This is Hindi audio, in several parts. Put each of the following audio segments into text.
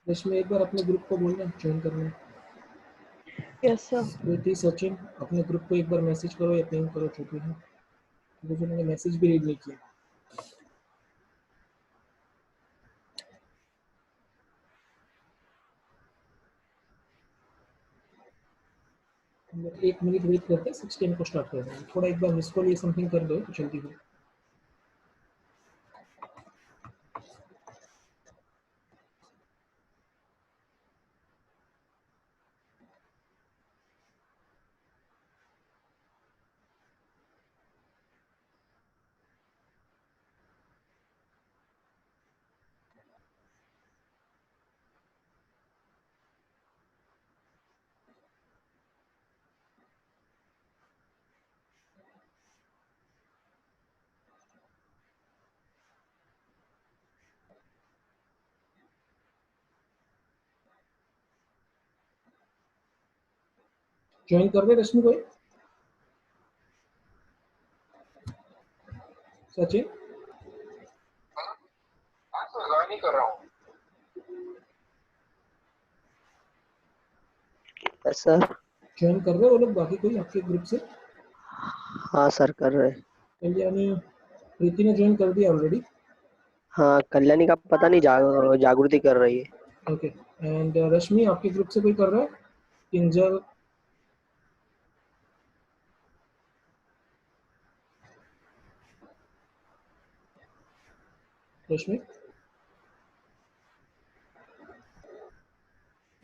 रश्मि एक बार अपने ग्रुप को बोलना ज्वाइन करना। Yes sir. कृति सचिन अपने ग्रुप को एक बार मैसेज करो या पिंग करो जो भी है, क्योंकि मैंने मैसेज भी रीड नहीं किया। एक मिनट वेट करते हैं, 16 को स्टार्ट कर देंगे। थोड़ा एक बार मिस कॉल ये समथिंग कर दो तो जल्दी हो। ज्वाइन कर दे रश्मि कोई? सचिन तो ज्वाइन ही कर रहा हूँ। सर ज्वाइन कर रहे हो वो लोग बाकी कोई आपके ग्रुप से? हाँ सर कर रहे हैं। कल्याणी प्रीति ने ज्वाइन कर दिया ऑलरेडी। हाँ कल्याणी का पता नहीं, जागृति कर रही है। ओके एंड रश्मि आपके ग्रुप से कोई कर रहा है? किंजल रश्मि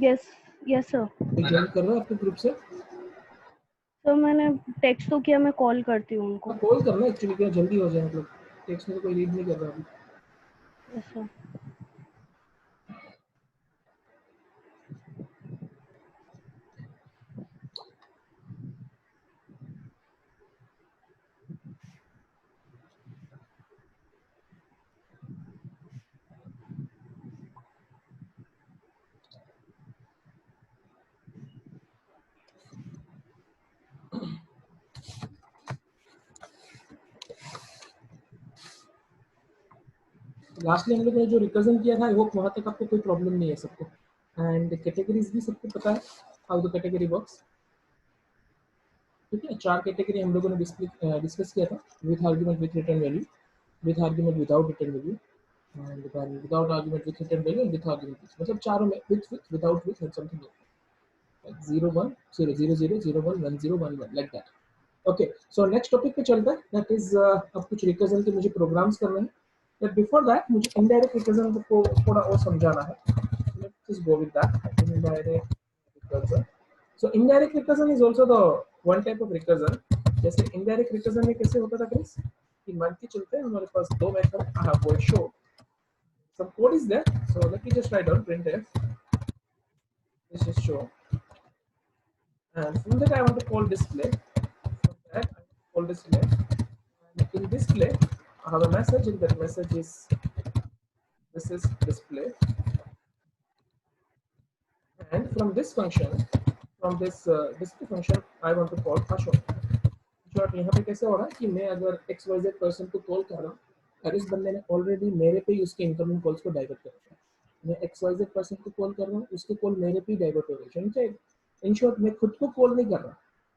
यस यस सर। कोई ज्वाइन कर रहा है आपके ग्रुप से? सर मैंने टेक्स्ट तो किया, मैं कॉल करती हूँ उनको। कॉल करना एक्चुअली, क्या जल्दी हो जाए, मतलब टेक्स्ट में तो कोई रीड नहीं कर रहा अभी। Yes sir. लास्टली हम लोग ने जो रिकर्जन किया था, आई होप वहाँ तक आपको कोई प्रॉब्लम नहीं है सबको। एंड कैटेगरीज भी सबको पता है हाउ द कैटेगरी वर्क्स। ठीक है, 4 कैटेगरी हम लोगों ने डिस्कस किया था, with argument with return value, with argument without return value, and without argument with return value, and with argument, मतलब चारों में with without with and something like 0 1 0 0 0 0 1 1 0 1 1 like that. Okay so next topic पे चलता है, दैट इज अब कुछ रिकर्जन के मुझे प्रोग्राम्स करने हैं, बट बिफोर दैट मुझे इनडायरेक्ट रिकर्जन को थोड़ा और समझाना है। Let's just go with that. Indirect recursion, so indirect recursion is also the one type of recursion. जैसे इनडायरेक्ट रिकर्जन में कैसे होता था क्रिस, कि मान के चलते हैं हमारे पास दो method, I have will show some code is there, so let me just write down printf, let's just show, and from that I want to call display, from that I want to call display, and in display I have a message, and that message is this is display, and from this function from this function I want to call first short. यहाँ पे कैसे हो रहा है कि मैं अगर XYZ पर्सन को कॉल कर रहा हूँ और इस बंदे ने ऑलरेडी मेरे पे ही उसके इनकमिंग कॉल्स को डाइवर्ट कर रखा है। मैं XYZ पर्सन को कॉल कर रहा हूँ, उसके कॉल मेरे पे ही डाइवर्ट हो रही है। इन शॉर्ट मैं खुद को कॉल नहीं कर रहा,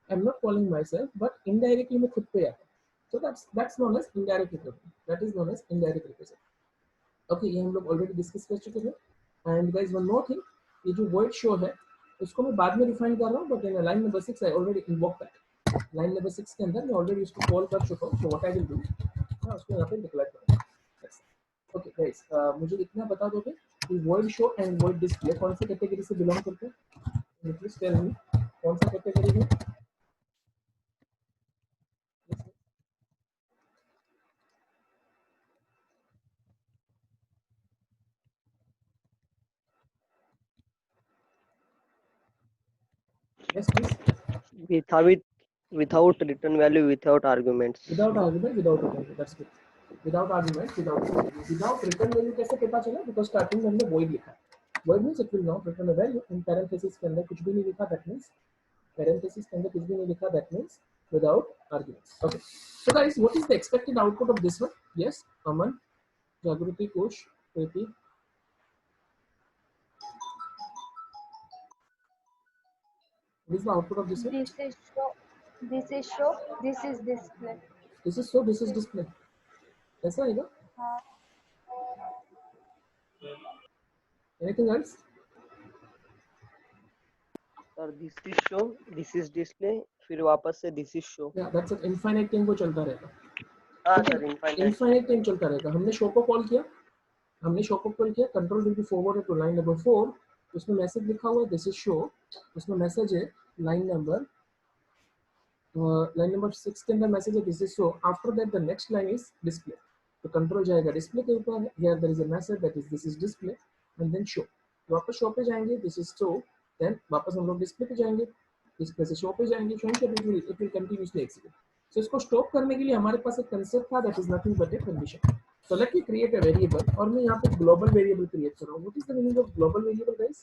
I am not calling my self, but indirectly मैं खुद पे आता हूँ। So that's known as indirect recruitment. That is known as indirect recruitment. Okay, ये हम लोग ऑलरेडी डिस्कस कर चुके हैं। And guys one more thing, ये जो वर्ड शो है उसको मैं बाद में डिफाइन कर रहा हूँ, but in line number 6 I already invoke that. Line number 6 के अंदर मैं ऑलरेडी उसको कॉल कर चुका हूँ। So what I will do, मैं उसको यहाँ पे डिक्लेयर करूँगा। ओके गाइस, मुझे इतना बता दोगे कि word show and word display कौन सी कैटेगरी से बिलोंग करते हैं? प्लीज टेल मी कौन सा कैटेगरी है? Yes please. Without without return value, without arguments. Without argument, without return value, that's good. Without argument, without return value कैसे पता चला? Because starting में हमने void लिखा है। Void means it will not return a value. In parenthesis के अंदर कुछ भी नहीं लिखा, that means parenthesis के अंदर कुछ भी नहीं लिखा, that means without arguments. Okay. So guys, what is the expected output of this one? Yes, Aman, Jagruti, Kush, Preeti. What is the output of this one? This is show. This is show. This is display. This is show, this is display. ऐसा है क्या? Anything else? Sir, this is show, this is display, फिर वापस से this is show. Yeah, that's it. Infinite time वो चलता रहेगा। हाँ सर, infinite. Infinite time चलता रहेगा। हमने शो को कॉल किया, control will be forwarded to line number 4, उसमें मैसेज लिखा हुआ है दिस इज शो, उसमें मैसेज है लाइन नंबर 6 के अंदर मैसेज है this is show. After that the next line is display, तो कंट्रोल जाएगा डिस्प्ले के ऊपर, here there is a message that is this is display and then show. वापस शो पे जाएंगे, दिस इज शो, देन वापस हम लोग डिस्प्ले पे जाएंगे, डिस्प्ले से शो पे जाएंगे, इट विल कंटिन्यूअसली एग्जीक्यूट। सो इसको स्टॉप करने के लिए हमारे पास एक कंसेप्ट था, that is nothing but a condition. So let me create a variable, और मैं यहाँ पे ग्लोबल वेरिएबल क्रिएट कर रहा हूँ। What is the meaning of global variable, guys?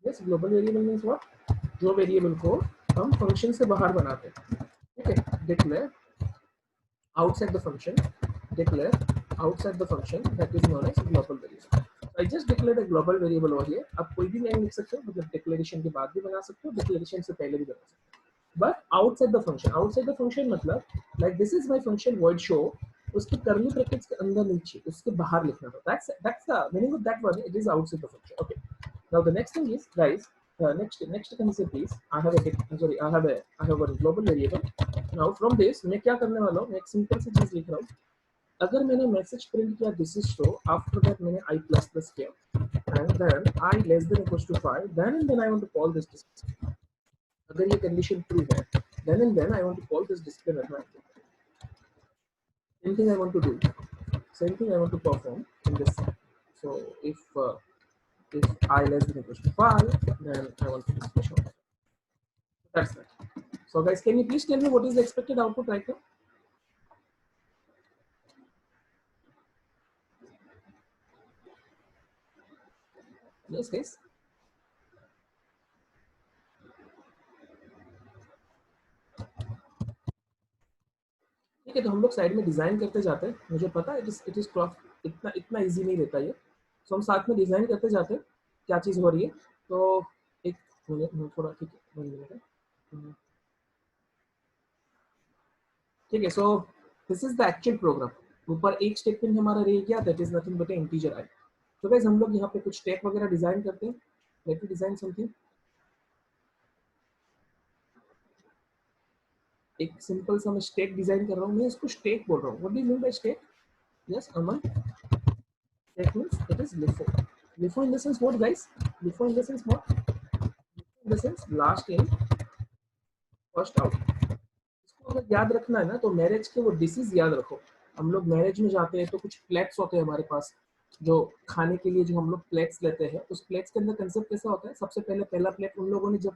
Yes, global variable means what? जो वेरिएबल को हम फंक्शन से बाहर बनाते हैं, ठीक है? Declare outside the function, declare outside the function, that is known as global variable. I just declared a global variable over here. आप कोई भी नेम लिख सकते हो, मतलब डिक्लेरेशन के बाद भी बना सकते हो, डिक्लेरेशन से पहले भी बना सकते हो। But outside the function मतलब like this is my function void show, उसके curly brackets के अंदर नीचे, उसके बाहर लिखना था। That's the meaning of that one. It is outside the function. Okay. Now the next thing is, guys, next concept is I have a global variable. Now from this मैं क्या करने वाला हूँ? मैं एक simple सी चीज लिख रहा हूँ। अगर मैंने मैसेज प्रिंट किया this is show, after that मैंने i++ किया and then i less than equals to 5, then I want to call this display. अगर ये कंडीशन ट्रू है, then I want to call this display method. Same thing I want to do, same thing I want to perform in this side. So if I less than equals to 5, then I want to display show. That's that. So guys, can you please tell me what is the expected output right now? Yes guys. ठीक है, तो हम लोग साइड में डिजाइन करते जाते हैं। मुझे पता है इट इज इतना इजी नहीं रहता ये, तो हम साथ में डिजाइन करते जाते हैं क्या चीज हो रही है। तो एक मिनट थोड़ा, ठीक है 1 मिनट है, ठीक है। So this is the actual program. ऊपर एक स्टेटमेंट हमारा रह गया, that is nothing but integer I. तो गाइस हम लोग यहाँ पे कुछ टैग वगैरह डिजाइन करते हैं। लेट मी डिजाइन समथिंग, एक सिंपल सा मैं स्टेक डिजाइन कर रहा हूँ। मैं इसको स्टेक बोल रहा हूँ। What do you mean by stack? Yes Aman, stack means it is LIFO. LIFO in the sense what guys? LIFO in the sense what? In the sense last in first out. इसको अगर याद रखना है ना, तो मैरिज के वो डिशेस याद रखो। हम लोग मैरिज में जाते हैं तो कुछ प्लेट्स होते हैं हमारे पास, जो खाने के लिए जो हम लोग प्लेट्स लेते हैं, उस प्लेट्स के अंदर कंसेप्ट कैसा होता है? सबसे पहले पहला प्लेट उन लोगों ने जब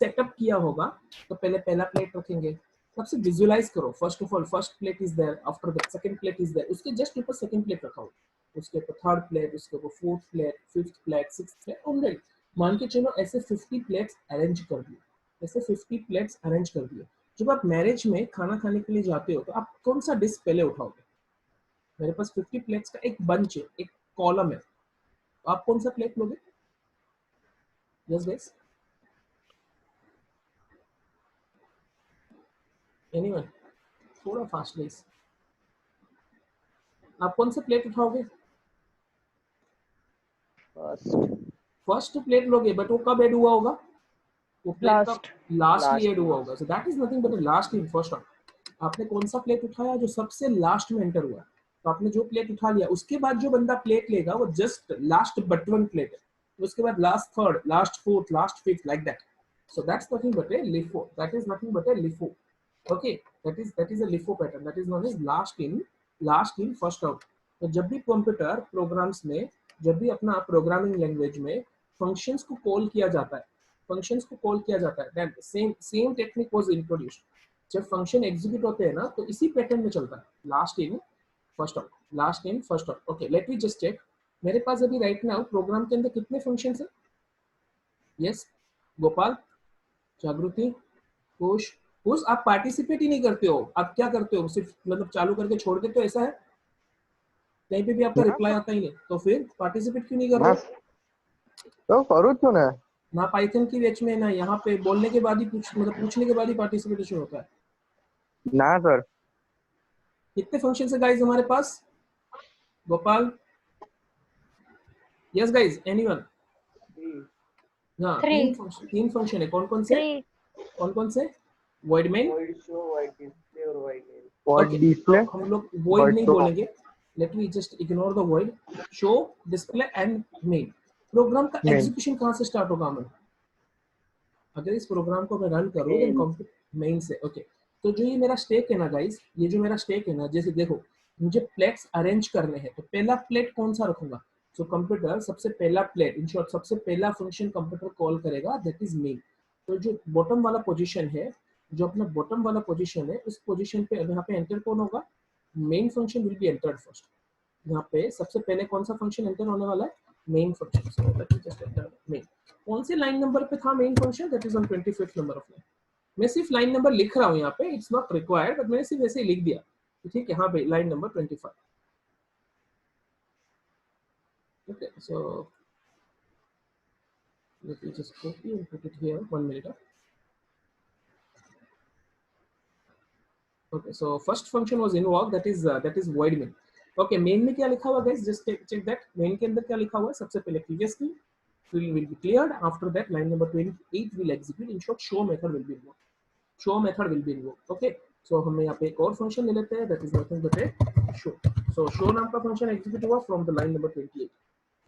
सेटअप किया होगा तो पहले पहला प्लेट रखेंगे। सबसे विजुअलाइज करो, first of all first plate is there, after that second plate is there, उसके जस्ट ऊपर सेकंड प्लेट रखा हो, उसके ऊपर थर्ड प्लेट, उसके ऊपर fourth plate, fifth plate, sixth plate, already मान के चलो ऐसे 50 प्लेट्स अरेंज कर दिए, ऐसे 50 प्लेट्स अरेंज कर दिए। जब आप मैरिज में खाना खाने के लिए जाते हो तो आप कौन सा डिश पहले उठाओगे? मेरे पास 50 प्लेट्स का एक बंच है, एक कॉलम है, तो आप कौन सा प्लेट लोगे? Yes guys, anyone? थोड़ा फास्ट गाइस, आप कौन सा प्लेट उठाओगे? फर्स्ट। फर्स्ट प्लेट लोगे, बट वो कब ऐड हुआ होगा? वो प्लेट का लास्ट। लास्टली Last ऐड हुआ होगा, so that is nothing but last in first order. आपने कौन सा प्लेट उठाया जो सबसे लास्ट में एंटर हुआ? तो आपने जो प्लेट उठा लिया, उसके बाद जो बंदा प्लेट लेगा वो just last but one plate है, उसके बाद last third, last fourth, last fifth, like that. So that's nothing but a LIFO. That is nothing but a LIFO. Okay, that is a LIFO pattern. That is known as last in first out. तो जब भी कंप्यूटर प्रोग्राम्स में, जब भी अपना प्रोग्रामिंग लैंग्वेज में फंक्शंस को कॉल किया जाता है, फंक्शंस को कॉल किया जाता है, that same technique was introduced. जब फंक्शन एग्जीक्यूट होते हैं ना, तो इसी पैटर्न में चलता है, last in first out, last in first out. Okay, let me just check. मेरे पास अभी राइट नाउ प्रोग्राम के अंदर कितने फंक्शंस हैं? यस, गोपाल, जागृति, खुश। खुश, आप पार्टिसिपेट ही नहीं करते हो, आप क्या करते हो? सिर्फ मतलब चालू करके छोड़ देते हो, ऐसा है? कहीं पे भी आपका रिप्लाई आता ही नहीं, तो फिर पार्टिसिपेट क्यों नहीं कर रहे हो? तो करूँ क्यों ना? ना पाइथन की बैच में, ना यहाँ पे बोलने के बाद ही मतलब पूछने के बाद ही पार्टिसिपेशन होता है। ना सर। कितने फंक्शन है गाइस हमारे पास? Gopal, yes guys, anyone? हाँ, तीन फंक्शन है। कौन कौन से? 3 कौन कौन से? void main, void show, void display और void main। void Okay, display, तो हम लोग void void नहीं show। बोलेंगे, let me just ignore the void, show, display and main। Program का Main। एग्जीक्यूशन कहाँ से स्टार्ट होगा? मैं अगर इस प्रोग्राम को मैं रन करूँ देन मेन से। ओके, तो जो ये मेरा स्टेक है ना गाइस, ये जो मेरा स्टेक है ना, जैसे देखो मुझे प्लेट्स अरेंज करने हैं, तो पहला प्लेट कौन सा रखूंगा? सो कंप्यूटर सबसे पहला प्लेट, इन शॉर्ट सबसे पहला फंक्शन कंप्यूटर कॉल करेगा, दैट इज मेन। तो जो बॉटम वाला पोजीशन है, जो अपना बॉटम वाला पोजीशन है, उस पोजीशन पे यहाँ पे एंटर कौन होगा? Main function will be entered first. यहाँ पे सबसे पहले कौन सा फंक्शन एंटर होने वाला है? Main function. So let me just enter main. कौन से लाइन नंबर पे था main function? That is on 25th number of line. मैं सिर्फ लाइन नंबर लिख रहा हूँ यहाँ पे, इट्स नॉट रिक्वायर्ड, बट मैंने सिर्फ ऐसे ही लिख दिया, ठीक है? हाँ भाई, line number 25। Okay, so let me just copy and put it here, 1 minute. Okay, so first function was invoked, that is void main. Okay, main में क्या लिखा हुआ guys? Just check that. Main के अंदर क्या लिखा हुआ है? सबसे पहले previously will be cleared. After that, line number 28 will execute. In short, show method will be invoked. Show method will be invoked. Okay, so हम यहाँ पे एक और function ले लेते हैं, that is nothing but a show. So show नाम का function execute हुआ from the line number 28.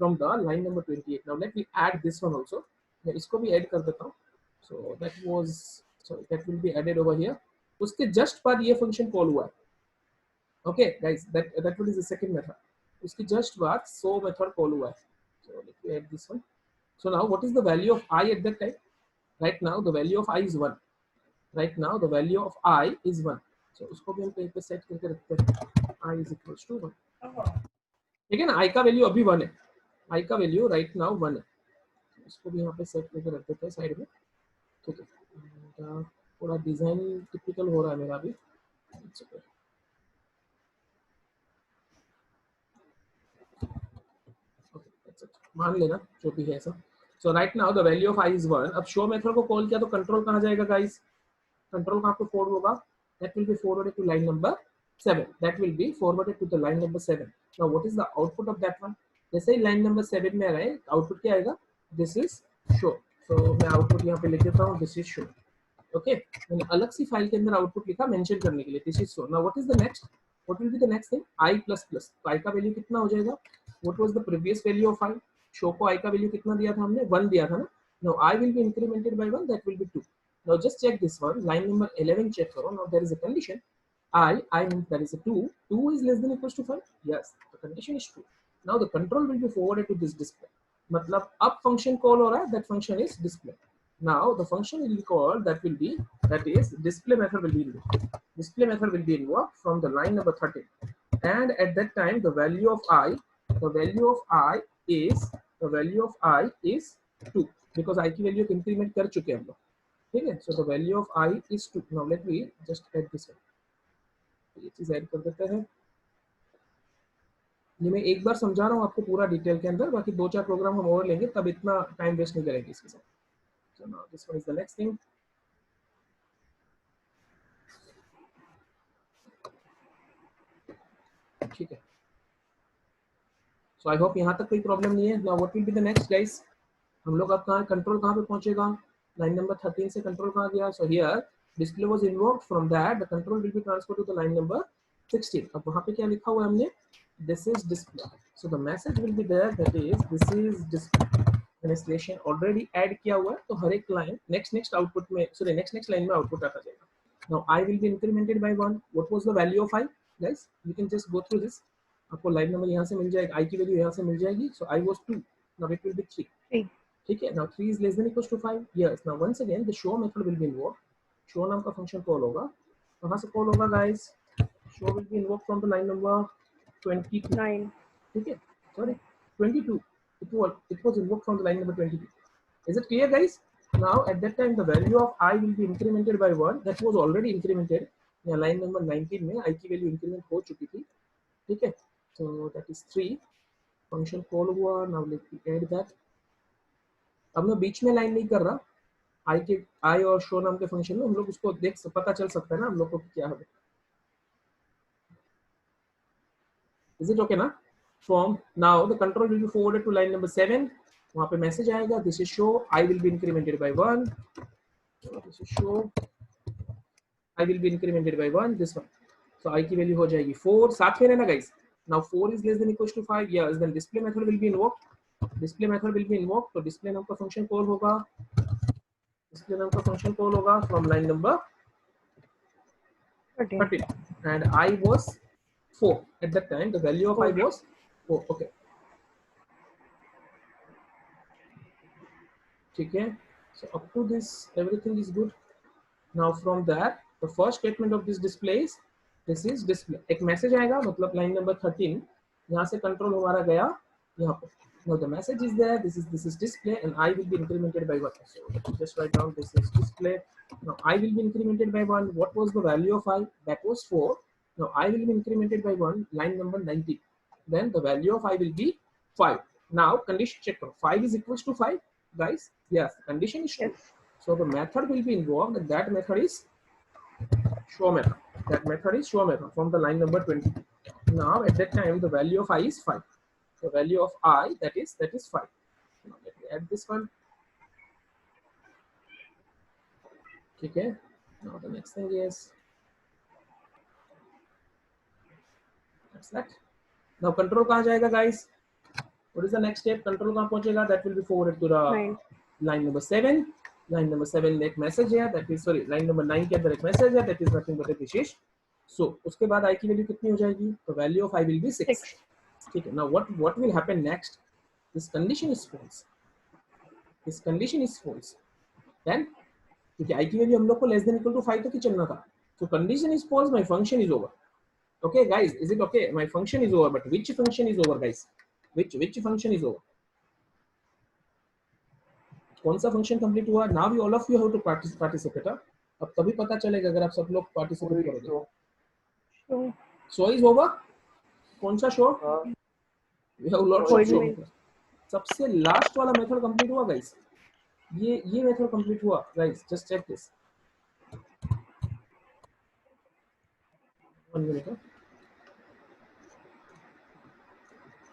From the line number 28. Now let me add this one also. मैं इसको भी add कर देता हूँ. So that will be added over here. उसके जस्ट बाद ये फंक्शन कॉल हुआ है। Okay guys, that is the second method. उसके जस्ट बाद सो मेथड कॉल हुआ है। So let me add this one. So now what is the value of I at that time? Right now the value of I is 1। Right now the value of I is 1। सो उसको भी हम कहीं पे सेट करके रखते हैं, आई इज इक्वल्स टू 1। ठीक है ना? आई का वैल्यू अभी 1 है, आई का वैल्यू राइट नाउ 1 है। इसको भी यहाँ पे सेट करके रख देते हैं साइड में, ठीक है? थोड़ा डिजाइन टिपिकल हो रहा है मेरा अभी, मान लेना जो भी है ऐसा। So right now the value of I is 1। अब शो मेथड को कॉल किया तो कंट्रोल कहाँ जाएगा गाइस? कंट्रोल कहाँ पे फॉरवर्ड होगा? That will be forwarded to line number 7। That will be forwarded to the line number 7। Now what is the output of that one? जैसे ही लाइन नंबर 7 में आए, आउटपुट क्या आएगा? This is show. सो मैं आउटपुट यहाँ पे लिख देता हूँ, दिस इज शो। ओके, मैंने अलग सी फाइल के अंदर आउटपुट लिखा मेंशन करने के लिए, this is show. Now what is the next? What will be the next thing? I plus plus. तो आई का वैल्यू कितना हो जाएगा? What was the previous value of I? Show को आई का वैल्यू कितना दिया था हमने? 1 दिया था ना। Now I will be incremented by 1, that will be 2। Now just check this one, line number 11 check करो। Now there is a condition, I means that is a 2. 2 is less than or equals to 5. Yes, the condition is true. Now the control will be forwarded to this display. मतलब अब function call हो रहा है, that function is display. Now the function will be called, that is display method will be invoked. Display method will be invoked from the line number 13. And at that time the value of I is 2 because I की वैल्यू इंक्रीमेंट कर चुके हैं हम लोग, ठीक है। So the value of I is 2। Now let me just add this one, ये चीज ऐड कर देते हैं। ये मैं एक बार समझा रहा हूँ आपको पूरा डिटेल के अंदर, बाकी 2-4 प्रोग्राम हम और लेंगे, तब इतना टाइम वेस्ट नहीं करेंगे इसके साथ। So now this one is the next thing. ठीक है, सो आई होप यहाँ तक कोई प्रॉब्लम नहीं है। Now what will be the next guys, हम लोग अब कहाँ कंट्रोल कहाँ पे पहुंचेगा, लाइन नंबर 13 से कंट्रोल कहाँ गया। So here display was invoked, from that the control will be transferred to the line number 16। अब वहाँ पे क्या लिखा हुआ है हमने, this is display. So the message will be there, that is this is display. मैंने स्लेशन ऑलरेडी ऐड किया हुआ है, तो हर एक लाइन नेक्स्ट आउटपुट में, सॉरी नेक्स्ट लाइन में आउटपुट आता जाएगा। Now I will be incremented by 1। What was the value of I guys, you can just go through this. आपको लाइन नंबर यहाँ से मिल जाएगा, आई की वैल्यू यहाँ से मिल जाएगी। So I was 2, now it will be 3। 3 ठीक है। Now 3 is less than equals to 5। Yes, now once again the show method will be invoked. Show नाम का फंक्शन कॉल होगा, कहाँ से कॉल होगा guys, show will be invoked from the line number 22। 9 ठीक है, sorry 22, it was invoked from the line number 22. Is it clear guys? Now at that time the value of I will be incremented by 1, that was already incremented। यहाँ line number 19 में I की वैल्यू इंक्रीमेंट हो चुकी थी, ठीक है। so that is 3, function call हुआ। now let me add that। अब मैं बीच में लाइन नहीं कर रहा, आई और शो नाम के फंक्शन में हम लोग उसको पता चल सकता है ना हम लोग को क्या है। Is it okay ना? From now the control will be forwarded to line number 7। वहाँ पे मैसेज आएगा, this is show I will be incremented by 1। this is show I will be incremented by 1, this one। so I की वैल्यू हो जाएगी 4। साथ में रहना guys। now 4 is less than equals to 5। yes, then display method will be invoked। display method will be invoked, तो display नाम का फंक्शन कॉल होगा, display नाम का फंक्शन कॉल होगा from line number 13 and I was 4 at that time, the value of I was 4। okay, ठीक है। so up to this everything is good। now from that the first statement of this display is this is display। एक मैसेज आएगा, मतलब लाइन नंबर 13 यहाँ से कंट्रोल हमारा गया यहाँ पे। now the message is there, this is display and I will be incremented by 1। so just write down this is display। now I will be incremented by 1। what was the value of I, that was 4। now I will be incremented by 1, line number 19, then the value of I will be 5। now condition check, 5 is equals to 5 guys। yes, condition is true। yes so the method will be involved, and that method is show method। that method is show method from the line number 20। now at that time the value of I is 5। the value of I, that is 5। now let me add this one। okay, now the next thing is that's that। now control कहाँ जाएगा guys, what is the next step, control कहाँ पहुंचेगा, that will be forwarded to the 9 line number 7। line number 7 में एक मैसेज है, that is sorry line number 9 के अंदर एक मैसेज है, that is nothing but a wishes. so उसके बाद I की वैल्यू कितनी हो जाएगी, तो value of I will be 6। ठीक है। now what will happen next, this condition is false, this condition is false, then क्योंकि I की वैल्यू हम लोग को less than equal to 5 तक ही चलना था, so condition is false, my function is over। okay guys, is it okay, my function is over, but which function is over guys, which function is over, कौन सा फंक्शन कंप्लीट हुआ। Now you all of you have to participate. अब तभी पता चलेगा अगर आप सब लोग पार्टिसिपेट करोगे। शो इज ओवर, कौन सा show, we have lots of show. सबसे लास्ट वाला मेथड कंप्लीट हुआ गाइस, ये मेथड कंप्लीट हुआ guys, just check this, 1 minute.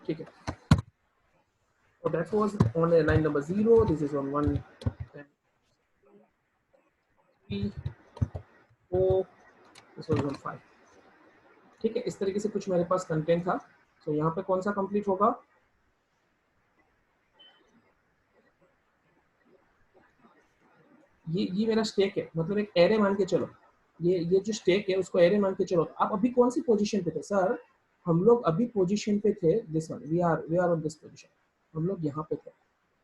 ठीक है, so that was on line number 0, this is on 1 3 4, this was on 5। ठीक है, इस तरीके से कुछ मेरे पास कंटेंट था। so यहाँ पे कौन सा कंप्लीट होगा, ये मेरा स्टेक है, मतलब एक एरे मान के चलो, ये जो स्टेक है उसको एरे मान के चलो। आप अभी कौन सी पोजीशन पे थे सर, हम लोग अभी पोजीशन पे थे this one, we are on this position, हम लोग यहाँ पे थे।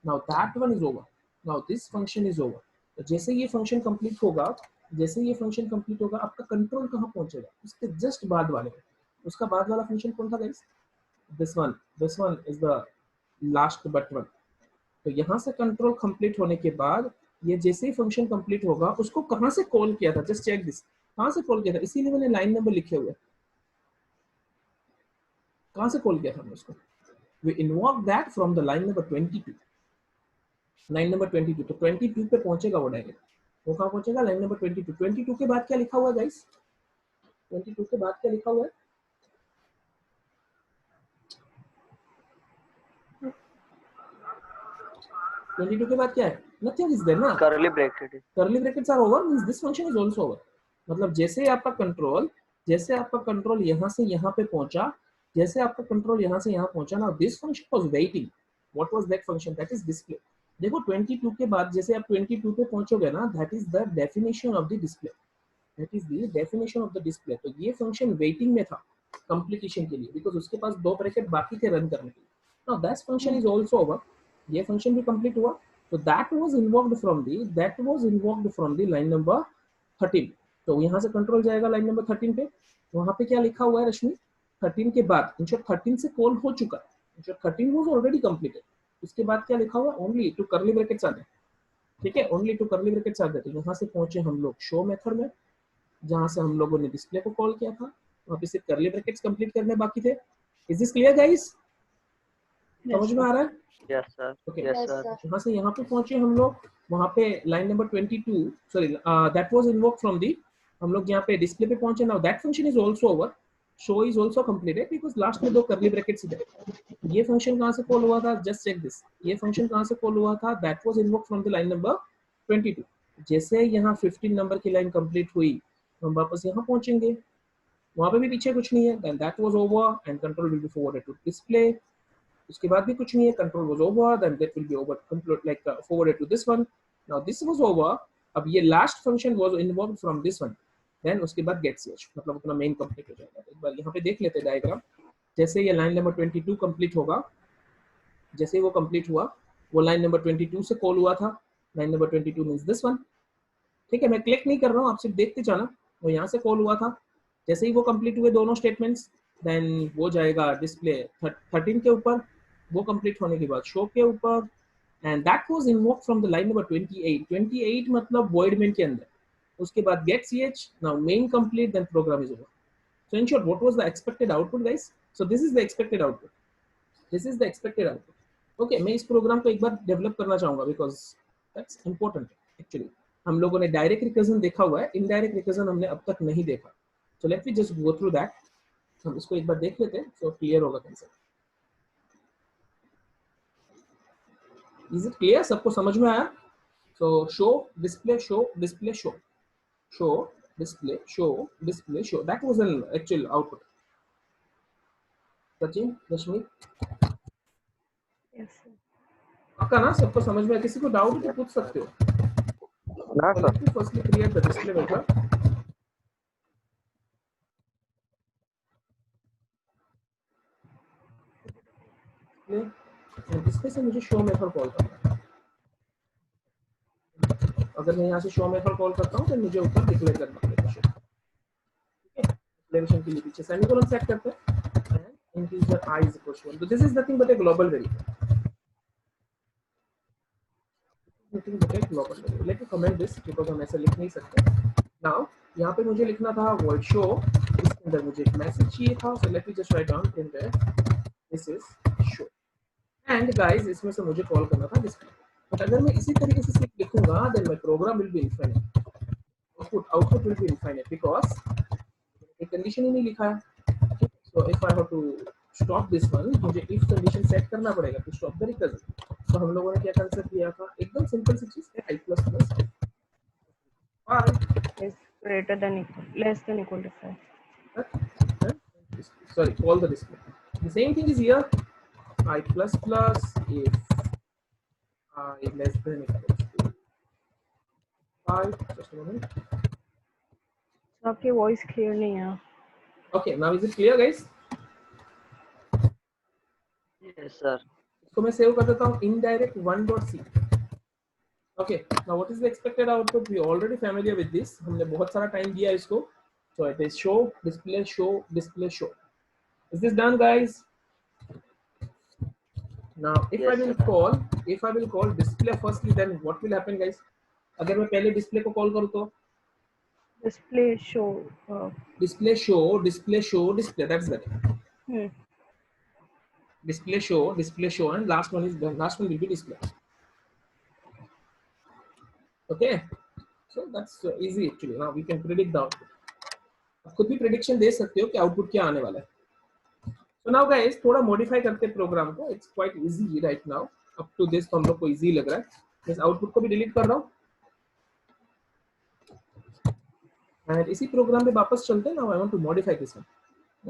Now that one is over, now this function is over. तो जैसे ये फंक्शन कंप्लीट होगा, जैसे ये फंक्शन कंप्लीट होगा, आपका कंट्रोल कहाँ पहुंचेगा, उसके जस्ट बाद वाले, उसका बाद वाला फंक्शन कौन था guys, this one is the last but one. तो यहाँ से कंट्रोल कंप्लीट होने के बाद ये जैसे ही फंक्शन कंप्लीट होगा उसको कहाँ से कॉल किया था, जस्ट चेक दिस, कहाँ से कॉल किया था, इसीलिए मैंने लाइन नंबर लिखे हुए, कहाँ से कॉल किया था हमने उसको, we invoke that from the line number 22, line number 22, तो 22 पे पहुंचेगा वो डायरेक्ट, वो कहाँ पहुंचेगा, लाइन नंबर 22, 22 के बाद क्या लिखा हुआ है गाइस, 22 के बाद क्या लिखा हुआ है, ट्वेंटी टू के बाद क्या है, नथिंग इज देयर ना, करली ब्रैकेट है। curly brackets are over means this function is also over, मतलब जैसे आपका कंट्रोल यहाँ से यहाँ पे पहुंचा, जैसे आपका कंट्रोल यहाँ से यहाँ पहुंचा ना, this function was waiting, what was that function, that is display। देखो 22 के बाद जैसे आप 22 पे पहुंचोगे ना, that is the definition of the display, that is the definition of the display। तो ये फंक्शन वेटिंग में था कंप्लीटेशन के लिए, बिकॉज उसके पास 2 ब्रैकेट बाकी थे रन करने के लिए। Now that function is also over, ये फंक्शन भी कंप्लीट हुआ, तो that was invoked from the line number 13। तो यहाँ से कंट्रोल जाएगा लाइन नंबर 13 पे, वहाँ पे क्या लिखा हुआ है रश्मि, 13 के बाद इंशॉर्ट 13 से कॉल हो चुका है, इंशॉर्ट 13 वाज ऑलरेडी कंप्लीटेड, उसके बाद क्या लिखा हुआ है, ओनली टू कर्ली ब्रैकेट्स आ गए, ठीक है, ओनली टू कर्ली ब्रैकेट्स आ गए। तो यहाँ से पहुंचे हम लोग शो मेथड में, जहां से हम लोगों ने डिस्प्ले को कॉल किया था, वहां पे सिर्फ कर्ली ब्रैकेट्स कंप्लीट करने बाकी थे। इज दिस क्लियर गाइस, समझ में आ रहा है? Yes sir, okay, yes Yes, sir. sir. यहाँ से यहाँ पे पहुंचे हम लोग, वहाँ पे line number 22, sorry that was invoked from the, हम लोग यहाँ पे डिस्प्ले पे पहुंचे। Now that function is also over, show is also completed, because last में 2 कर्ली ब्रैकेट्स थे। ये फंक्शन कहाँ से कॉल हुआ था, जस्ट चेक दिस, ये फंक्शन कहाँ से कॉल हुआ था, that was invoked from the line number 22। जैसे यहाँ 15 नंबर की लाइन कंप्लीट हुई, हम वापस यहाँ पहुंचेंगे, वहाँ पे भी पीछे कुछ नहीं है, then that was over and control will be forwarded to display. उसके बाद भी कुछ नहीं है, control was over, then that will be over complete like forwarded to this one. Now this was over, अब ये last function was invoked from this one, then उसके बाद गेट ch, मतलब अपना मेन कंप्लीट हो जाएगा। एक बार यहाँ पे देख लेते हैं डायग्राम, जैसे ये लाइन नंबर 22 कंप्लीट होगा, जैसे वो कंप्लीट हुआ, वो लाइन नंबर 22 से कॉल हुआ था, line number 22 means this one, ठीक है, मैं क्लिक नहीं कर रहा हूँ, आप सिर्फ देखते जाना, वो यहाँ से कॉल हुआ था, जैसे ही वो कंप्लीट हुए दोनों स्टेटमेंट्स, देन वो जाएगा डिस्प्ले 13 के ऊपर, वो कंप्लीट होने के बाद शो के ऊपर, and that was invoked from the line number 28 मतलब void main के अंदर, उसके बाद गेट ch, now main complete, then program is over. So in short what was the expected output guys, so this is the expected output, this is the expected output. Okay, मैं इस प्रोग्राम को एक बार डेवलप करना चाहूंगा, बिकॉज दैट्स इंपॉर्टेंट एक्चुअली। हम लोगों ने डायरेक्ट रिकर्जन देखा हुआ है, इनडायरेक्ट रिकर्जन हमने अब तक नहीं देखा, so let me just go through that, हम इसको एक बार देख लेते हैं, सो क्लियर होगा कंसेप्ट। इज इट क्लियर, सबको समझ में आया? सो show display show display show, show display show display show, that was an actual output. Sachin, Rashmi, yes sir. पक्का ना, सबको समझ में? किसी को डाउट तो पूछ सकते हो। ना So sir. let me firstly create the display method. इसमें से मुझे शो मेथड कॉल करना है। अगर मैं यहाँ से शो मेथड कॉल करता हूँ तो मुझे ऊपर डिक्लेयर करना पड़ेगा शो, ठीक है। डिक्लेरेशन के लिए पीछे सेमीकोलन सेट करते हैं and integer i is equal to 1, तो this is nothing but a global variable, nothing but a global variable. Let me comment this because हम ऐसे लिख नहीं सकते। नाउ यहाँ पे मुझे लिखना था void show, इसके अंदर मुझे एक मैसेज चाहिए था, so let me just write down in their this is show, and guys इसमें से मुझे कॉल करना था डिस्प्ले। बट अगर मैं इसी तरीके से सिर्फ लिखूंगा, then my program will be infinite, output will be infinite, because एक कंडीशन ही नहीं लिखा है। So if I have to stop this one, मुझे इफ कंडीशन सेट करना पड़ेगा टू स्टॉप द रिकर्जन। तो हम लोगों ने क्या कंसेप्ट लिया था, एकदम सिंपल सी चीज, i plus plus Is greater than equal, less than equal to 5. sorry, call the display. The same thing is here, i plus plus if I less than equal to 5. Just a moment. So आपकी वॉइस क्लियर नहीं है। Okay, now is it clear guys? Yes sir. इसको मैं सेव कर देता हूँ indirect 1.c. Okay, now what is the expected output? We already familiar with this. हमने बहुत सारा टाइम दिया इसको. So it is show display show display show. Is this done guys? Now if Yes, I will sir. call display firstly, then what will happen guys? अगर मैं पहले display को call करूँ तो display show display display, that's better. hmm. Display show, and last one will be display. Okay, so that's easy actually. Now we can predict the output. आप खुद भी prediction दे सकते हो कि output क्या आने वाला है. So now guys थोड़ा modify करते हैं program को. It's quite easy right now. Up to this तो हम लोग को easy लग रहा है. इस output को भी delete कर रहा हूँ. And इसी program में वापस चलते हैं. Now I want to modify this one.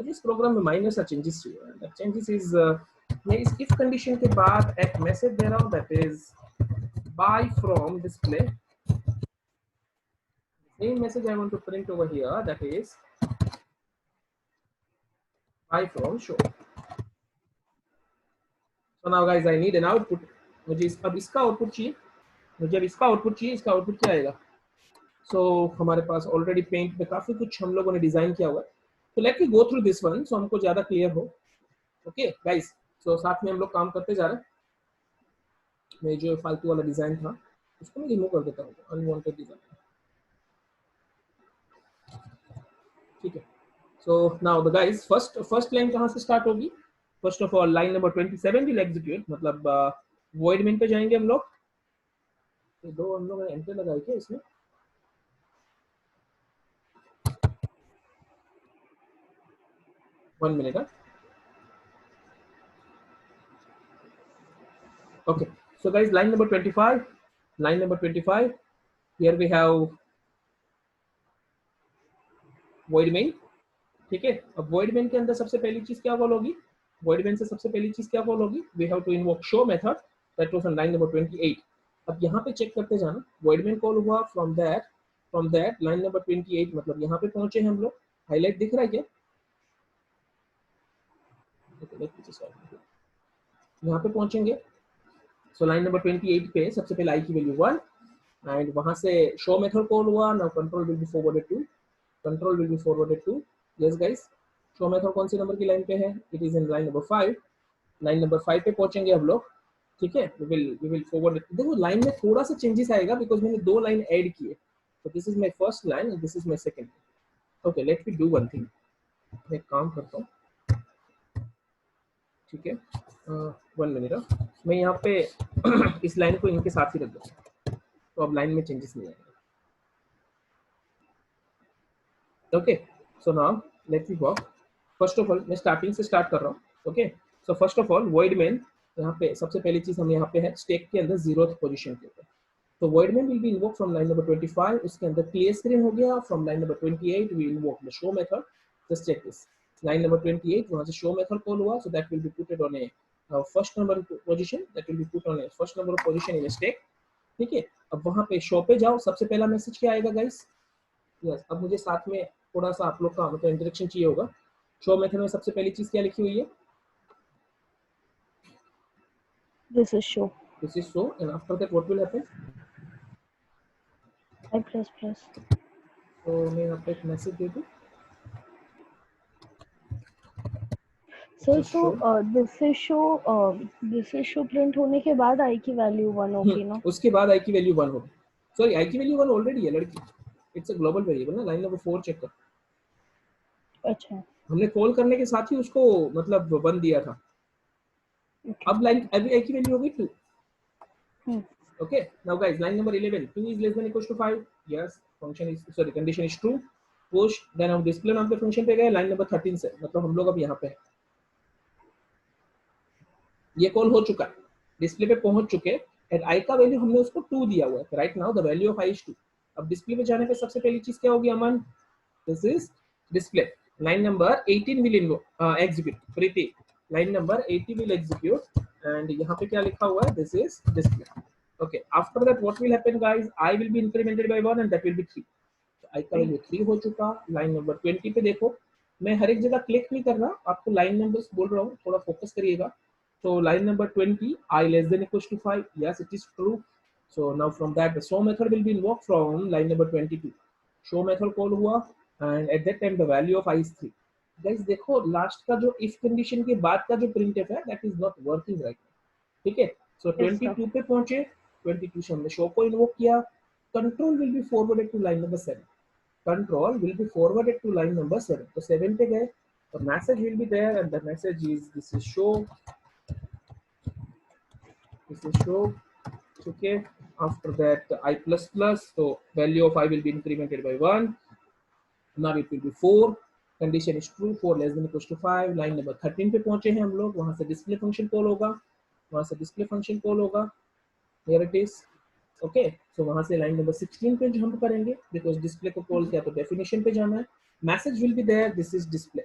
इस program में minor सा changes चाहिए. The changes is ये इस if condition के बाद एक message दे रहा हूँ, that is buy from display. Same message I want to print over here, that is buy from show. So now guys I need an output. मुझे अब इसका output चाहिए. मुझे अब इसका output चाहिए. इसका output क्या आएगा? So हमारे पास already paint में काफी कुछ हम लोगों ने डिजाइन किया हुआ है. So let me go through this one, so हमको ज्यादा क्लियर हो. Okay guys, so साथ में हम लोग काम करते जा रहे हैं. मैं जो फालतू वाला डिजाइन था उसको मैं रिमूव कर देता हूँ. Unwanted design. ठीक है. So now the guys first line कहाँ से start होगी? First of all line number 27 will execute, मतलब void main पे जाएंगे हम लोग. तो दो हम लोग ने एंटर लगाई क्या इसमें? One minute. Okay, so guys line number 25, here we have void main. ठीक है. अब void main के अंदर सबसे पहली चीज क्या कॉल होगी? void main से सबसे पहली चीज क्या कॉल होगी? We have to invoke show method, that was on line number 28. अब यहाँ पे चेक करते जाना. void main कॉल हुआ from that line number 28, मतलब यहाँ पे पहुंचे हम लोग. हाईलाइट दिख रहा है क्या? यहाँ पे पहुंचेंगे. So line number 28 पे सबसे पहले I की वैल्यू 1, and वहां से show method कॉल हुआ. Now control will be forwarded to yes guys, show method कौन सी नंबर की लाइन पे है? It is in line number 5. Line number 5 पे पहुंचेंगे हम लोग. ठीक है. we will forward it. देखो लाइन में थोड़ा सा चेंजेस आएगा बिकॉज मैंने दो लाइन ऐड किए. So this is my first line and this is my second. Okay, let me do one thing. मैं काम करता हूँ. ठीक है. 1 मिनट. मैं यहाँ पे इस लाइन को इनके साथ ही रख दूँ, तो अब लाइन में चेंजेस नहीं आएगा. Okay. So now let me work. First of all मैं स्टार्टिंग से स्टार्ट कर रहा हूँ. Okay. So first of all void main, यहाँ पे सबसे पहली चीज हम यहाँ पे है स्टैक के अंदर 0th पोजीशन के ऊपर. तो void main will be invoked from line number 25. उसके अंदर clear screen हो गया. From line number 28 we invoke the show method. Just check this. line number 28 वहाँ से show method कॉल हुआ, so that will be put on a first number position. That will be put on a first number position in a stack. ठीक है. अब वहाँ पे show पे जाओ. सबसे पहला मैसेज क्या आएगा गाइस? यस. अब मुझे साथ में थोड़ा सा आप लोग का मतलब इंटरेक्शन चाहिए होगा. शो मेथड में सबसे पहली चीज क्या लिखी हुई है? This is show This is show, and after that what will happen? I plus plus. तो मैं यहाँ पे एक मैसेज दे दूँ. सर तो this is show print होने के बाद I की वैल्यू 1 होगी ना? उसके बाद I की वैल्यू 1 होगी. सॉरी I की वैल्यू 1 ऑलरेडी है लड़की. इट्स अ ग्लोबल वेरिएबल ना. लाइन नंबर 4 चेक कर. अच्छा. हमने कॉल करने के साथ ही उसको मतलब 1 दिया था. अब लाइन अभी I की वैल्यू होगी 2. Okay, now guys line number 11, 2 is less than equals to 5. Yes, function is sorry condition is true. Push, then हम display नाम के फंक्शन पे गए. लाइन नंबर 13 से मतलब हम लोग अब यहाँ पे हैं. ये कॉल हो चुका है. डिस्प्ले पे पहुंच चुके. एट I का वैल्यू हमने उसको 2 दिया हुआ है. Right now the value of I is 2. अब डिस्प्ले पे जाने पे सबसे पहली चीज क्या होगी Aman? This is display. Line number 18 will execute. Preeti line number 80 will execute and यहाँ पे क्या लिखा हुआ है? This is display. Okay, after that what will happen guys? I will be incremented by 1 and that will be 3. So I का वैल्यू 3 हो चुका. लाइन नंबर 20 पे देखो. मैं हर एक जगह क्लिक नहीं कर रहा, आपको लाइन नंबर्स बोल रहा हूँ, थोड़ा फोकस करिएगा. So line number 20, I less than equals to 5. Yes, it is true. So now from that the show method will be invoked from line number 22. Show method call हुआ and at that time the value of I is 3. Guys देखो लास्ट का जो if condition के बाद का जो printf है that is not working right now. ठीक है। सो Yes, sir. 22 पे पहुंचे, 22 से हमने शो को इन्वोक किया, control will be forwarded to line number 7, control will be forwarded to line number 7। तो 7 पे गए, the message will be there and the message is this is show, okay। After that I plus plus, so value of I will be incremented by 1, now it will be 4, condition is true, 4 less than equals to 5। Line number 13 पे पहुंचे हैं हम लोग, वहां से डिस्प्ले फंक्शन कॉल होगा, here it is, ओके। सो वहां से लाइन नंबर 16 पे जंप करेंगे, बिकॉज डिस्प्ले को कॉल किया तो डेफिनेशन पे जाना है। Message will be there, this is display,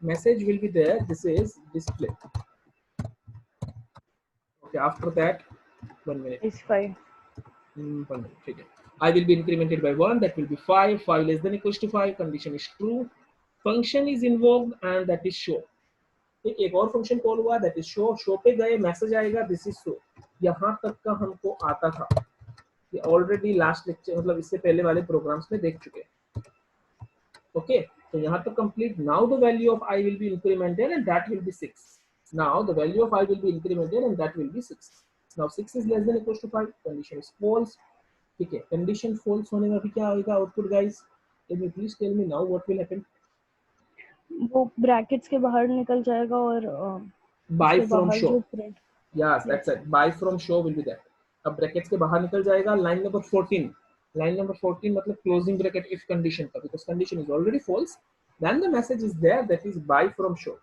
message will be there, this is display, okay। After that 1 minute, Is 5. 1 minute, ठीक है। I will be incremented by 1, that will be 5, 5 less than equals to 5, condition is true, function is invoked and that is show। ठीक, एक और फंक्शन कॉल हुआ, that is show, show पे गए, मैसेज आएगा this is show। यहाँ तक का हमको आता था, ये ऑलरेडी लास्ट लेक्चर मतलब इससे पहले वाले प्रोग्राम्स में देख चुके हैं, ओके। So यहाँ तक complete। Now the value of I will be incremented and that will be 6। Now the value of I will be incremented and that will be 6। Now 6 is less than equals to 5, condition is false, ठीक है। condition false होने में भी क्या आएगा output guys? Can you please tell me now what will happen? वो ब्रैकेट्स के बाहर निकल जाएगा और Buy उसके from बाहर show, जो print, yes that's it, buy from show will be there। अब ब्रैकेट्स के बाहर निकल जाएगा। लाइन नंबर 14, लाइन नंबर 14 मतलब क्लोजिंग ब्रैकेट इफ कंडीशन का, because condition is already false, then the message is there, that is buy from show,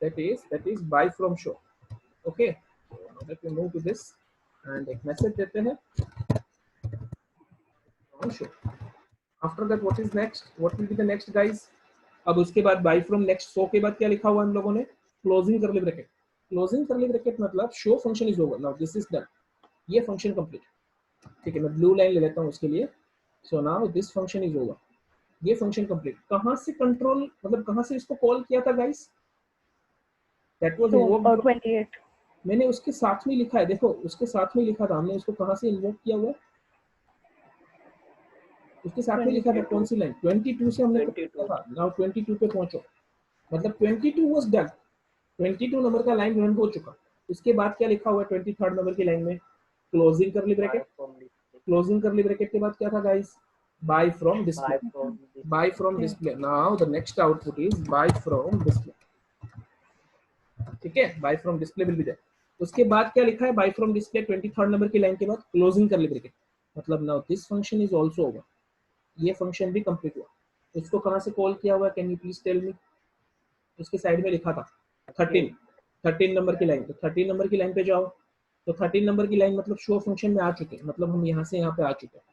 that is buy from show, okay। So now let me move to this and एक मैसेज देते हैं from show। After that what is next, what will be the next guys? अब उसके बाद buy from next show के बाद क्या लिखा हुआ हम लोगों ने? Closing curly bracket, closing curly bracket मतलब show function is over, now this is done, ये फंक्शन कंप्लीट, ठीक है। मैं ब्लू लाइन ले लेता हूँ उसके लिए। So now this function is over, ये फंक्शन कंप्लीट। कहां से कंट्रोल मतलब कहां से इसको कॉल किया था गाइस? That was invoked, 28। मैंने उसके साथ में लिखा है, देखो उसके साथ में लिखा था हमने, उसको कहां से इन्वोक किया हुआ है? उसके साथ में लिखा था कौन सी लाइन? 22 से हमने किया था। नाउ 22 पे पहुंचो, मतलब 22 वाज डन, 22 नंबर का लाइन रन हो चुका। उसके बाद क्या लिखा हुआ है 23rd नंबर की लाइन में? Closing curly bracket, closing curly bracket के बाद क्या था guys? Bye from display, bye from display. Now the next output is bye from display, ठीक है। Bye from display will be there. उसके बाद क्या लिखा है? बाय फ्रॉम डिस्प्ले 23rd नंबर की लाइन के बाद क्लोजिंग करली ब्रैकेट, मतलब now this function is also over, ये फंक्शन भी कंप्लीट हुआ। उसको कहां से कॉल किया हुआ है? Can you please tell me? उसके साइड में लिखा था 13 नंबर की लाइन, तो 13 नंबर की लाइन पे जाओ, तो 13 नंबर की लाइन मतलब शो फंक्शन में आ चुके हैं, मतलब हम यहाँ से यहाँ पे आ चुके हैं,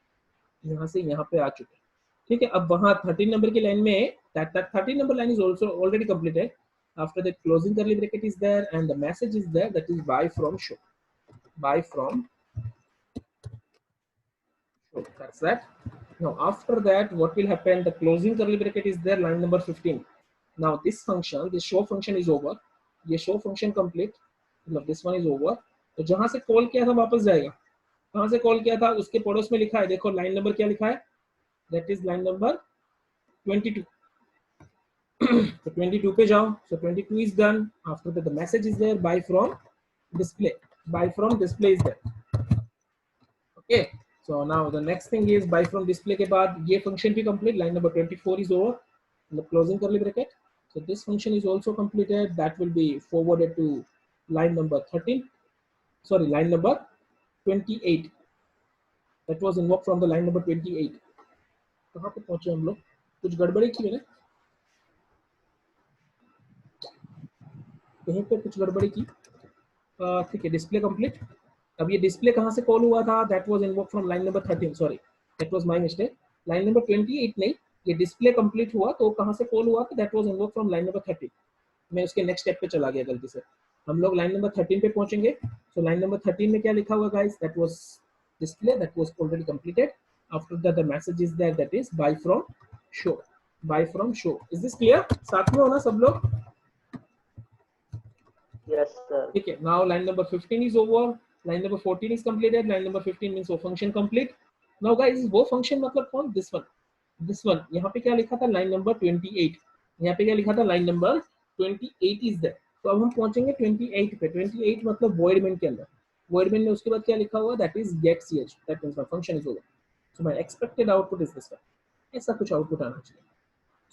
यहाँ से यहाँ पे आ चुके हैं, ठीक है। अब वहाँ 13 नंबर की लाइन में that 13 number line is also already completed। After that closing curly bracket is there and the message is there, that is buy from show, buy from show, that's that। Now after that what will happen? The closing curly bracket is there, line number 15। Now this function, this show function is over, ये show function complete, मतलब this one is over। तो जहां से कॉल किया था वापस जाएगा, कहां से कॉल किया था उसके पड़ोस में लिखा है, देखो लाइन नंबर क्या लिखा है? That is line number 22। तो 22 पे जाओ, so 22 is done। after that the message is there, buy from display, buy from display is there, okay। so now the next thing is buy from display के बाद ये function भी complete, line number 24 is over, the closing curly bracket। so this function is also completed, that will be forwarded to line number 13, sorry line number 28, that was invoked from the line number 28। कहाँ पे पहुंचे हम लोग? कुछ गड़बड़ी की मैंने कहीं पे, कुछ गड़बड़ी की, ठीक है। Display complete. अब ये डिस्प्ले कहाँ से कॉल हुआ था? That was invoked from line number 13, sorry that was my mistake, line number 28 नहीं, ये डिस्प्ले कंप्लीट हुआ तो कहाँ से कॉल हुआ था? That was invoked from line number 13। मैं उसके नेक्स्ट स्टेप पे चला गया गलती से। हम लोग लाइन नंबर 13 पे पहुंचेंगे। सो लाइन नंबर 13 में क्या लिखा हुआ guys? That was display, that was already completed. After that the message is there, that is bye from show, bye from show. Is this clear? साथ में हो ना सब लोग? Yes, sir. ठीक है। Now line number 15 is over, line number 14 is completed, line number 15 means वो फंक्शन कंप्लीट। नाउ गाइस वो फंक्शन मतलब कौन? This one, this one. यहाँ पे क्या लिखा था? Line number 28। यहाँ पे क्या लिखा था? लाइन नंबर 28 इज देयर, तो अब हम पहुंचेंगे 28 पे। 28 मतलब void main के अंदर। void main में उसके बाद क्या लिखा हुआ, that is get ch, that means my function is over, so my expected output is this one। ऐसा कुछ आउटपुट आना चाहिए।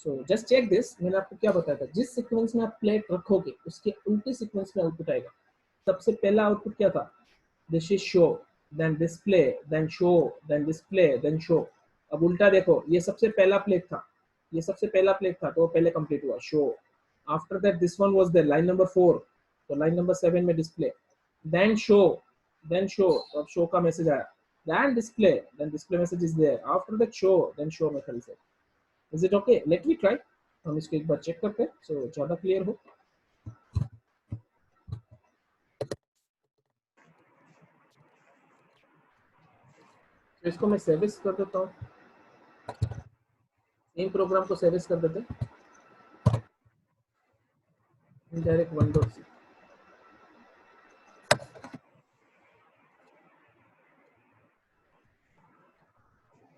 सो जस्ट चेक दिस, मैंने आपको क्या बताया था, जिस सीक्वेंस में आप प्लेट रखोगे उसके उल्टे सीक्वेंस में आउटपुट आएगा। सबसे पहला आउटपुट क्या था, this is show, then display, then show, then display, then show. अब उल्टा देखो, ये सबसे पहला प्लेट था, ये सबसे पहला प्लेट था तो वो पहले कंप्लीट हुआ show. After that this one was there, line number 4, तो लाइन नंबर 7 में display, then show, then show, अब शो का मैसेज आया, then display message is there, after that show, then show message है। Is it okay? Let me try. हम इसको एक बार चेक करते हैं सो ज्यादा क्लियर हो। तो इसको मैं सर्विस कर देता हूँ, सेम प्रोग्राम को सर्विस कर देते हैं, इनडायरेक्ट 1.c।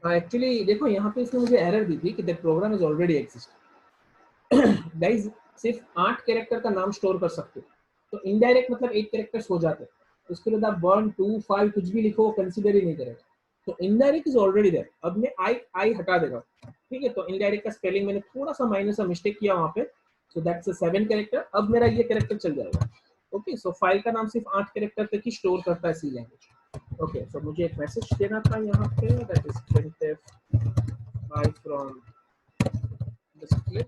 एक्चुअली देखो यहाँ पे इसने मुझे एरर दी थी कि that program is already exist. Guys सिर्फ 8 कैरेक्टर का नाम स्टोर कर सकते हो, तो इनडायरेक्ट मतलब 8 कैरेक्टर्स हो जाते हैं, तो उसके बाद आप 1 2 5 कुछ भी लिखो, कंसीडर ही नहीं करेगा। तो इनडायरेक्ट इज ऑलरेडी देयर। अब मैं आई हटा देगा, ठीक है। तो इनडायरेक्ट का स्पेलिंग मैंने थोड़ा सा माइनर सा मिस्टेक किया वहां पे, सो दैट्स अ 7 कैरेक्टर। अब मेरा ये कैरेक्टर चल जाएगा, ओके। सो फाइल का नाम सिर्फ 8 कैरेक्टर तक ही स्टोर करता है सी लैंग्वेज, ओके। सो मुझे एक मैसेज देना था यहाँ पे, that is printf by from display,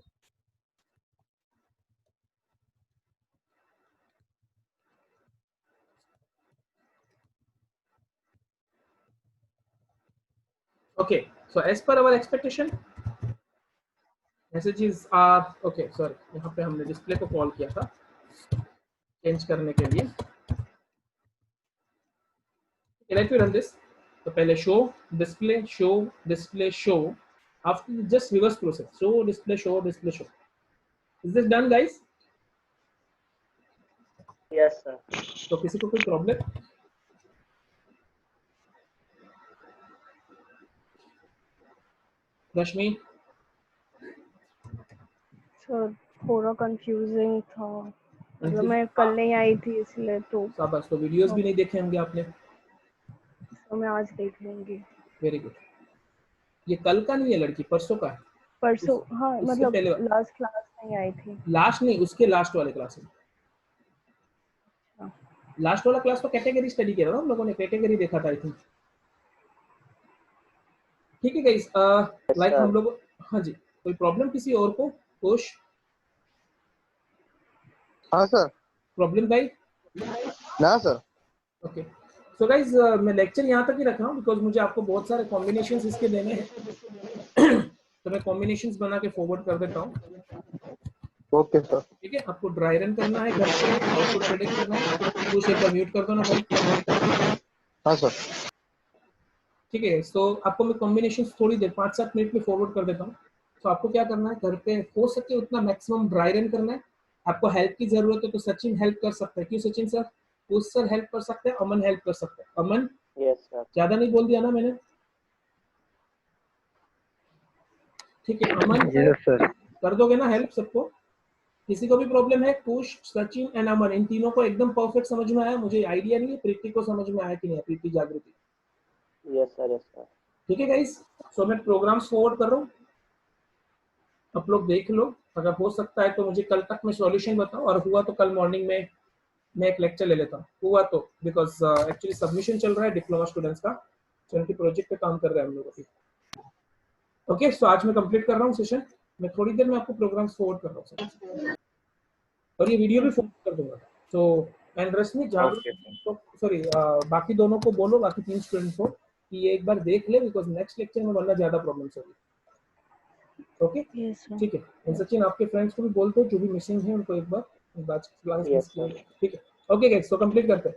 okay, so as per our expectation messages are okay, sorry, यहाँ पे हमने डिस्प्ले को कॉल किया था चेंज करने के लिए। Let me run this. तो पहले show display show display show, after just reverse process, show display show display show. Is this done guys? Yes sir. तो किसी को कोई प्रॉब्लम? रश्मि? सर थोड़ा कंफ्यूजिंग था, मतलब मैं कल नहीं आई थी इसलिए, तो शाबाश। तो वीडियोस भी नहीं देखे होंगे आपने? तो मैं आज देख लूंगी। Very good. ये कल का नहीं है लड़की, परसों का है। परसों, हाँ उससे मतलब पहले लास्ट क्लास नहीं आई थी। लास्ट नहीं, उसके लास्ट वाले क्लास में। लास्ट वाला क्लास तो कैटेगरी स्टडी किया था हम लोगों ने, कैटेगरी देखा था आई थिंक, ठीक है गाइस। लाइक हम लोग, हाँ जी, कोई प्रॉब्लम किसी और को? खुश? हाँ सर। प्रॉब्लम भाई? ना सर। ओके। सो गाइस मैं लेक्चर यहाँ तक ही रख रहा हूँ बिकॉज मुझे आपको बहुत सारे कॉम्बिनेशंस इसके देने हैं। तो मैं कॉम्बिनेशंस बना के फॉरवर्ड कर देता हूँ, ओके सर। ठीक है। आपको ड्राई रन करना है घर पे, आउटपुट प्रेडिक्ट करना है। कुछ एक बार म्यूट कर दो ना भाई। हाँ सर। ठीक है। सो आपको मैं कॉम्बिनेशन थोड़ी देर 5-7 मिनट में फॉरवर्ड कर देता हूँ। तो आपको क्या करना है, घर पे हो सके उतना मैक्सिमम ड्राई रन करना है। आपको हेल्प की जरूरत है तो सचिन हेल्प कर सकता है। क्यों सचिन सर? उस सर हेल्प कर सकते हैं, अमन हेल्प कर सकते हैं। अमन? Yes sir. ज्यादा नहीं बोल दिया ना मैंने? ठीक है अमन, यस सर। कर दोगे ना हेल्प सबको? किसी को भी प्रॉब्लम है? कुश, सचिन एंड अमन, इन तीनों को एकदम परफेक्ट समझ में आया? मुझे आइडिया नहीं है प्रीति को समझ में आया कि नहीं, प्रीति जागृति। Yes sir. Yes sir. ठीक है गाइस। सो मैं प्रोग्राम्स फॉरवर्ड कर रहा हूँ, आप लोग देख लो। अगर हो सकता है तो मुझे कल तक में सॉल्यूशन बताओ, और हुआ तो कल मॉर्निंग में मैं एक लेक्चर ले लेता हूँ, हुआ तो। बिकॉज एक्चुअली सबमिशन चल रहा है डिप्लोमा स्टूडेंट्स का, तो उनके प्रोजेक्ट पे काम कर रहे हैं हम लोग अभी। ओके, सो आज मैं कंप्लीट कर रहा हूँ सेशन। मैं थोड़ी देर में आपको प्रोग्राम्स फॉरवर्ड कर रहा हूँ और ये वीडियो भी फॉरवर्ड कर दूंगा। सो एंड रश्मि जागरूक, सॉरी बाकी दोनों को बोलो, बाकी 3 स्टूडेंट्स को, कि ये एक बार देख ले, बिकॉज नेक्स्ट लेक्चर में वरना ज्यादा प्रॉब्लम्स होगी। ओके ठीक है। एंड सचिन आपके फ्रेंड्स को भी बोल दो जो भी मिसिंग है उनको एक बार क्लास मिस किया। ठीक है, ओके गाइस, सो कंप्लीट करते हैं।